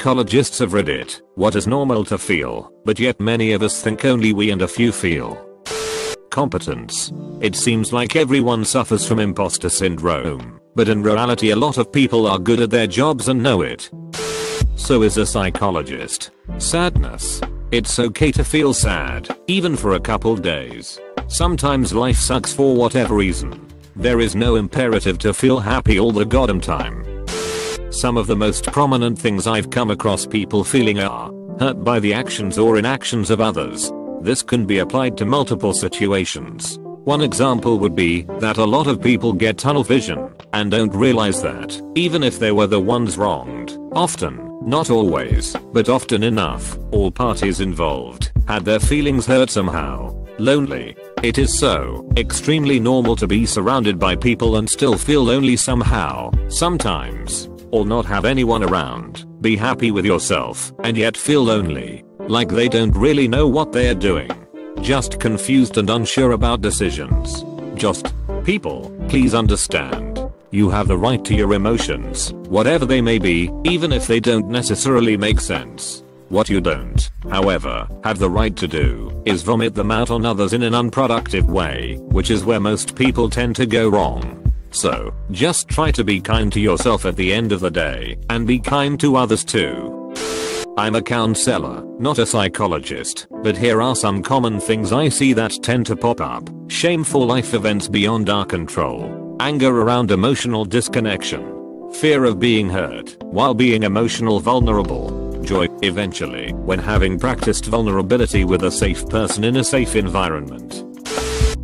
psychologists of Reddit, what is normal to feel, but yet many of us think only we and a few feel? Competence. It seems like everyone suffers from imposter syndrome, but in reality a lot of people are good at their jobs and know it. So is a psychologist. Sadness. It's okay to feel sad, even for a couple days. Sometimes life sucks for whatever reason. There is no imperative to feel happy all the goddamn time. Some of the most prominent things I've come across people feeling are hurt by the actions or inactions of others. This can be applied to multiple situations. One example would be that a lot of people get tunnel vision and don't realize that, even if they were the ones wronged, often, not always, but often enough, all parties involved had their feelings hurt somehow. Lonely. It is so extremely normal to be surrounded by people and still feel lonely somehow, sometimes, or not have anyone around. Be happy with yourself and yet feel lonely, like they don't really know what they're doing. Just confused and unsure about decisions. Just people, please understand. You have the right to your emotions, whatever they may be, even if they don't necessarily make sense. What you don't, however, have the right to do is vomit them out on others in an unproductive way, which is where most people tend to go wrong. So, just try to be kind to yourself at the end of the day, and be kind to others too. I'm a counselor, not a psychologist, but here are some common things I see that tend to pop up. Shameful life events beyond our control. Anger around emotional disconnection. Fear of being hurt while being emotional vulnerable. Joy, eventually, when having practiced vulnerability with a safe person in a safe environment.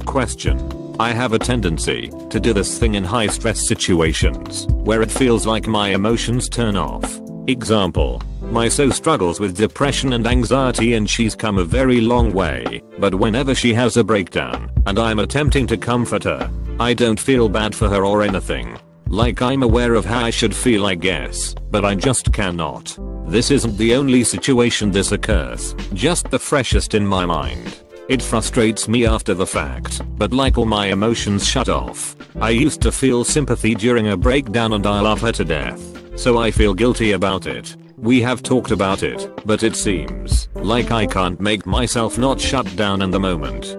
Question. I have a tendency to do this thing in high stress situations where it feels like my emotions turn off. Example. My so struggles with depression and anxiety and she's come a very long way, but whenever she has a breakdown and I'm attempting to comfort her, I don't feel bad for her or anything. Like I'm aware of how I should feel I guess, but I just cannot. This isn't the only situation this occurs, just the freshest in my mind. It frustrates me after the fact, but like all my emotions shut off. I used to feel sympathy during a breakdown and I love her to death, so I feel guilty about it. We have talked about it, but it seems like I can't make myself not shut down in the moment.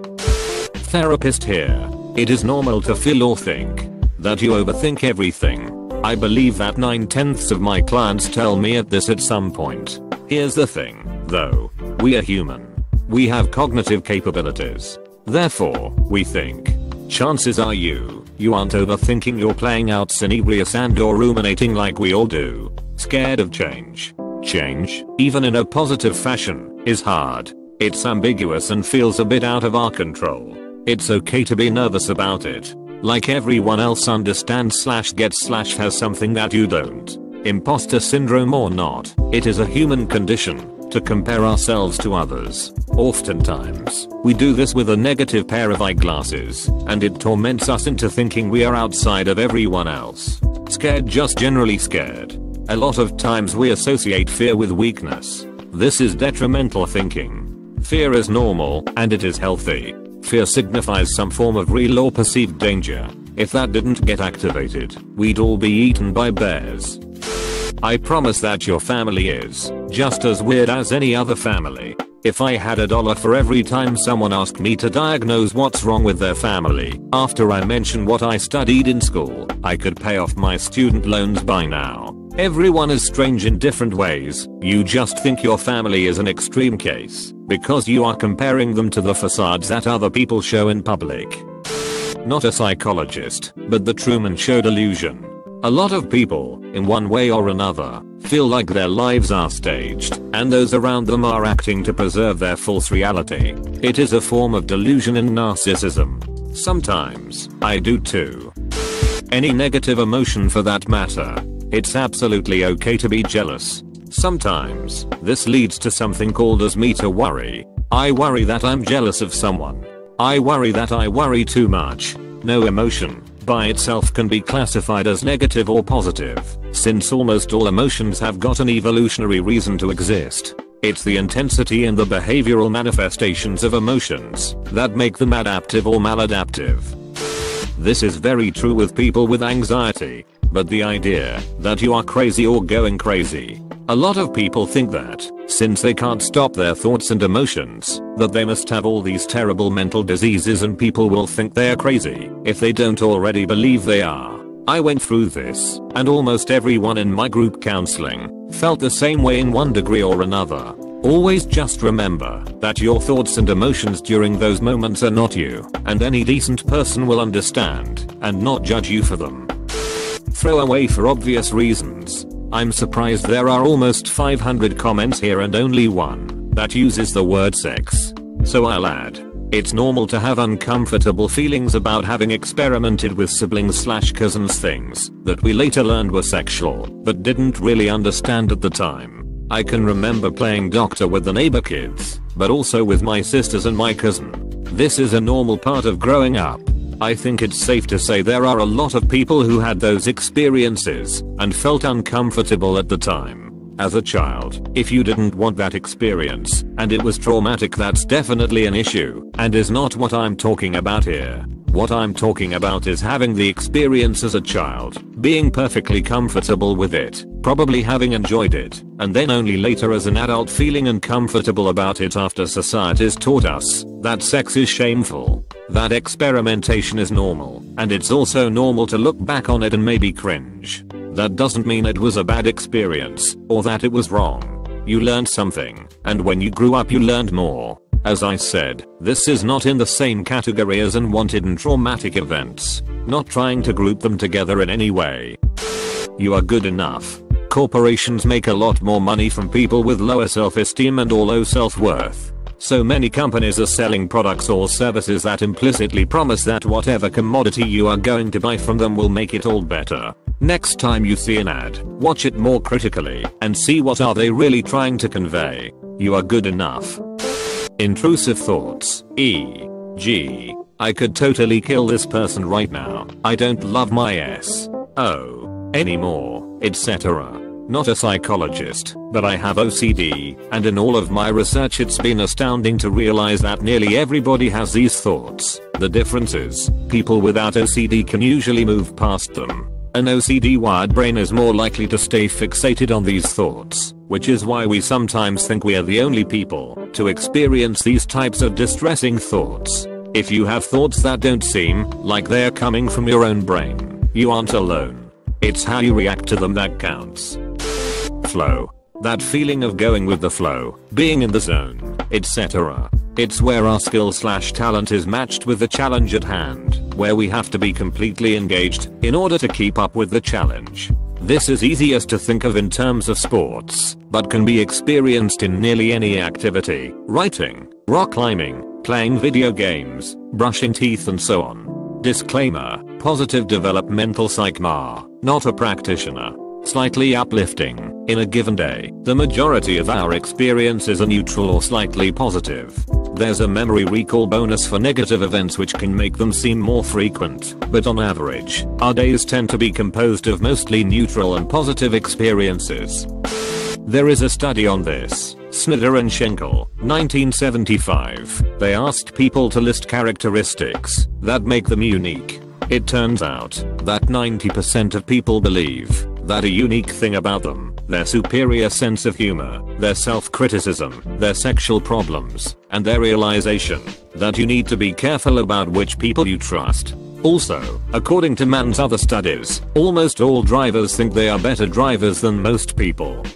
Therapist here. It is normal to feel or think that you overthink everything. I believe that 9/10 of my clients tell me this at some point. Here's the thing, though. We are human. We have cognitive capabilities. Therefore, we think. Chances are you aren't overthinking, you're playing out scenarios and or ruminating like we all do. Scared of change. Change, even in a positive fashion, is hard. It's ambiguous and feels a bit out of our control. It's okay to be nervous about it. Like everyone else understands / gets / has something that you don't. Imposter syndrome or not, it is a human condition to compare ourselves to others. Oftentimes, we do this with a negative pair of eyeglasses, and it torments us into thinking we are outside of everyone else. Scared, just generally scared. A lot of times we associate fear with weakness. This is detrimental thinking. Fear is normal, and it is healthy. Fear signifies some form of real or perceived danger. If that didn't get activated, we'd all be eaten by bears. I promise that your family is just as weird as any other family. If I had $1 for every time someone asked me to diagnose what's wrong with their family, after I mention what I studied in school, I could pay off my student loans by now. Everyone is strange in different ways. You just think your family is an extreme case because you are comparing them to the facades that other people show in public. Not a psychologist, but the Truman Show delusion. A lot of people, in one way or another, feel like their lives are staged, and those around them are acting to preserve their false reality. It is a form of delusion and narcissism. Sometimes, I do too. Any negative emotion for that matter. It's absolutely okay to be jealous. Sometimes, this leads to something called as meta worry. I worry that I'm jealous of someone. I worry that I worry too much. No emotion by itself can be classified as negative or positive, since almost all emotions have got an evolutionary reason to exist. It's the intensity and the behavioral manifestations of emotions that make them adaptive or maladaptive. This is very true with people with anxiety. but the idea that you are crazy or going crazy. A lot of people think that, since they can't stop their thoughts and emotions, that they must have all these terrible mental diseases and people will think they're crazy if they don't already believe they are. I went through this, and almost everyone in my group counseling felt the same way in one degree or another. Always just remember that your thoughts and emotions during those moments are not you, and any decent person will understand and not judge you for them. Throw away for obvious reasons. I'm surprised there are almost 500 comments here and only one that uses the word sex. So I'll add. It's normal to have uncomfortable feelings about having experimented with siblings/cousins, things that we later learned were sexual but didn't really understand at the time. I can remember playing doctor with the neighbor kids, but also with my sisters and my cousin. This is a normal part of growing up. I think it's safe to say there are a lot of people who had those experiences and felt uncomfortable at the time. As a child, if you didn't want that experience and it was traumatic, that's definitely an issue and is not what I'm talking about here. What I'm talking about is having the experience as a child, being perfectly comfortable with it, probably having enjoyed it, and then only later as an adult feeling uncomfortable about it after society's taught us that sex is shameful. That experimentation is normal, and it's also normal to look back on it and maybe cringe. That doesn't mean it was a bad experience, or that it was wrong. You learned something, and when you grew up you learned more. As I said, this is not in the same category as unwanted and traumatic events. Not trying to group them together in any way. You are good enough. Corporations make a lot more money from people with lower self-esteem and or low self-worth. So many companies are selling products or services that implicitly promise that whatever commodity you are going to buy from them will make it all better. Next time you see an ad, watch it more critically and see what are they really trying to convey. You are good enough. Intrusive thoughts, e.g., I could totally kill this person right now, I don't love my S.O. anymore, etc. Not a psychologist, but I have OCD, and in all of my research it's been astounding to realize that nearly everybody has these thoughts. The difference is, people without OCD can usually move past them. An OCD wired brain is more likely to stay fixated on these thoughts, which is why we sometimes think we are the only people to experience these types of distressing thoughts. If you have thoughts that don't seem like they're coming from your own brain, you aren't alone. It's how you react to them that counts. Flow. That feeling of going with the flow, being in the zone, etc. It's where our skill/talent is matched with the challenge at hand, where we have to be completely engaged in order to keep up with the challenge. This is easiest to think of in terms of sports, but can be experienced in nearly any activity: writing, rock climbing, playing video games, brushing teeth, and so on. Disclaimer: positive developmental psych-ma, not a practitioner. Slightly uplifting. In a given day, the majority of our experiences are neutral or slightly positive. There's a memory recall bonus for negative events which can make them seem more frequent, but on average, our days tend to be composed of mostly neutral and positive experiences. There is a study on this. Snyder and Schenkel, 1975. They asked people to list characteristics that make them unique. It turns out that 90% of people believe that a unique thing about them, their superior sense of humor, their self-criticism, their sexual problems, and their realization that you need to be careful about which people you trust. Also, according to Mann's other studies, almost all drivers think they are better drivers than most people.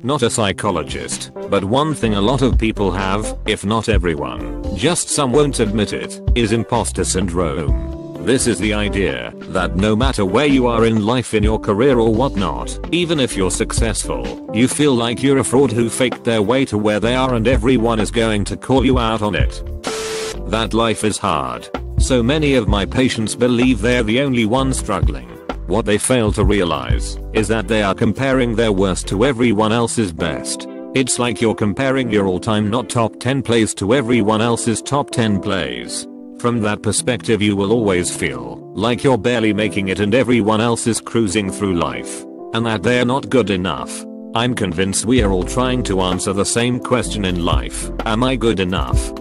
Not a psychologist, but one thing a lot of people have, if not everyone, just some won't admit it, is imposter syndrome. This is the idea that no matter where you are in life, in your career or whatnot, even if you're successful, you feel like you're a fraud who faked their way to where they are and everyone is going to call you out on it. That life is hard. So many of my patients believe they're the only ones struggling. What they fail to realize is that they are comparing their worst to everyone else's best. It's like you're comparing your all-time not top 10 plays to everyone else's top 10 plays. From that perspective, you will always feel like you're barely making it and everyone else is cruising through life, and that they're not good enough. I'm convinced we are all trying to answer the same question in life: am I good enough?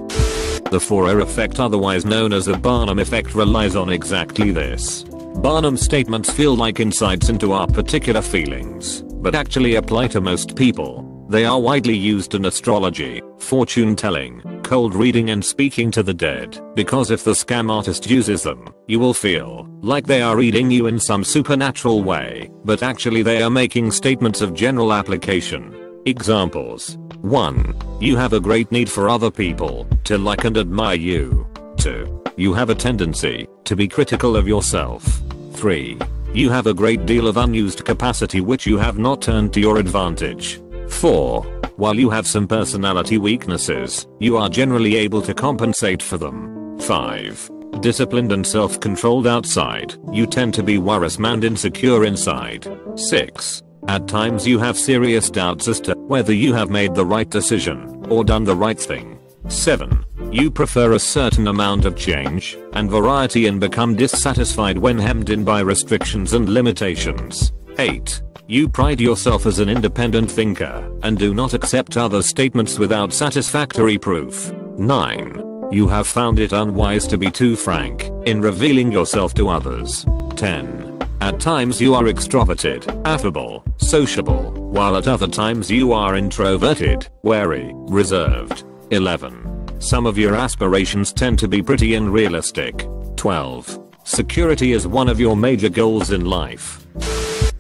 The Forer effect, otherwise known as the Barnum effect, relies on exactly this. Barnum's statements feel like insights into our particular feelings, but actually apply to most people. They are widely used in astrology, fortune telling, cold reading and speaking to the dead, because if the scam artist uses them, you will feel like they are reading you in some supernatural way, but actually they are making statements of general application. Examples. 1. You have a great need for other people to like and admire you. 2. You have a tendency to be critical of yourself. 3. You have a great deal of unused capacity which you have not turned to your advantage. 4. While you have some personality weaknesses, you are generally able to compensate for them. 5. Disciplined and self-controlled outside, you tend to be worrisome and insecure inside. 6. At times you have serious doubts as to whether you have made the right decision or done the right thing. 7. You prefer a certain amount of change and variety and become dissatisfied when hemmed in by restrictions and limitations. 8. You pride yourself as an independent thinker and do not accept other statements without satisfactory proof. 9. You have found it unwise to be too frank in revealing yourself to others. 10. At times you are extroverted, affable, sociable, while at other times you are introverted, wary, reserved. 11. Some of your aspirations tend to be pretty unrealistic. 12. Security is one of your major goals in life.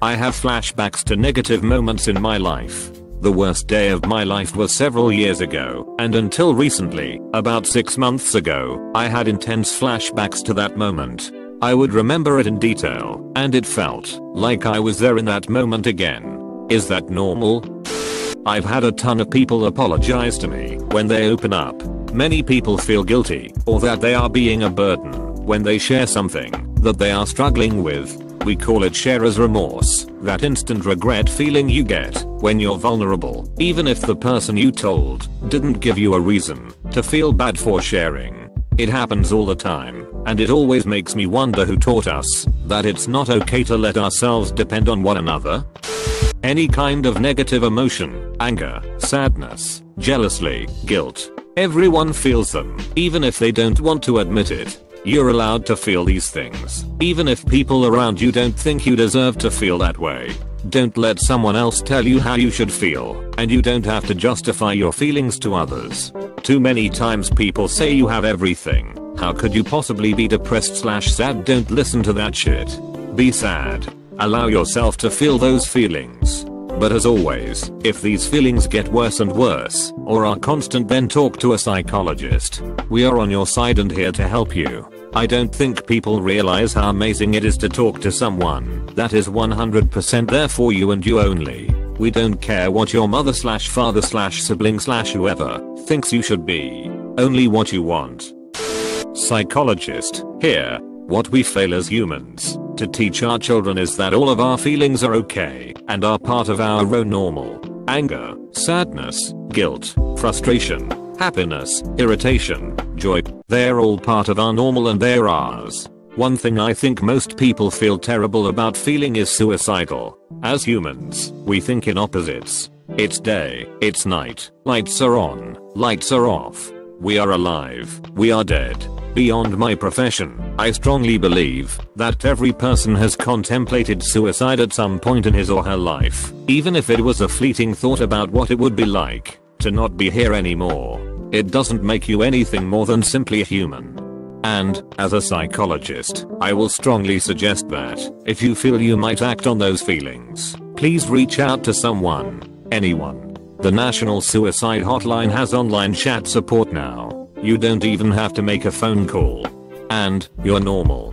I have flashbacks to negative moments in my life. The worst day of my life was several years ago, and until recently, about 6 months ago, I had intense flashbacks to that moment. I would remember it in detail, and it felt like I was there in that moment again. Is that normal? I've had a ton of people apologize to me when they open up. Many people feel guilty, or that they are being a burden, when they share something that they are struggling with. We call it sharer's remorse, that instant regret feeling you get when you're vulnerable, even if the person you told didn't give you a reason to feel bad for sharing. It happens all the time, and it always makes me wonder who taught us that it's not okay to let ourselves depend on one another. Any kind of negative emotion, anger, sadness, jealousy, guilt, everyone feels them, even if they don't want to admit it. You're allowed to feel these things, even if people around you don't think you deserve to feel that way. Don't let someone else tell you how you should feel, and you don't have to justify your feelings to others. Too many times people say you have everything. How could you possibly be depressed/sad? Don't listen to that shit. Be sad. Allow yourself to feel those feelings. But as always, if these feelings get worse and worse, or are constant, then talk to a psychologist. We are on your side and here to help you. I don't think people realize how amazing it is to talk to someone that is 100% there for you and you only. We don't care what your mother/father/sibling/whoever thinks you should be. Only what you want. Psychologist, here. What we fail as humans to teach our children is that all of our feelings are okay and are part of our own normal. Anger, sadness, guilt, frustration, happiness, irritation, joy, they're all part of our normal and they're ours. One thing I think most people feel terrible about feeling is suicidal. As humans, we think in opposites. It's day, it's night, lights are on, lights are off. We are alive, we are dead. Beyond my profession, I strongly believe that every person has contemplated suicide at some point in his or her life, even if it was a fleeting thought about what it would be like to not be here anymore. It doesn't make you anything more than simply human. And, as a psychologist, I will strongly suggest that, if you feel you might act on those feelings, please reach out to someone, anyone. The National Suicide Hotline has online chat support now. You don't even have to make a phone call. And, you're normal.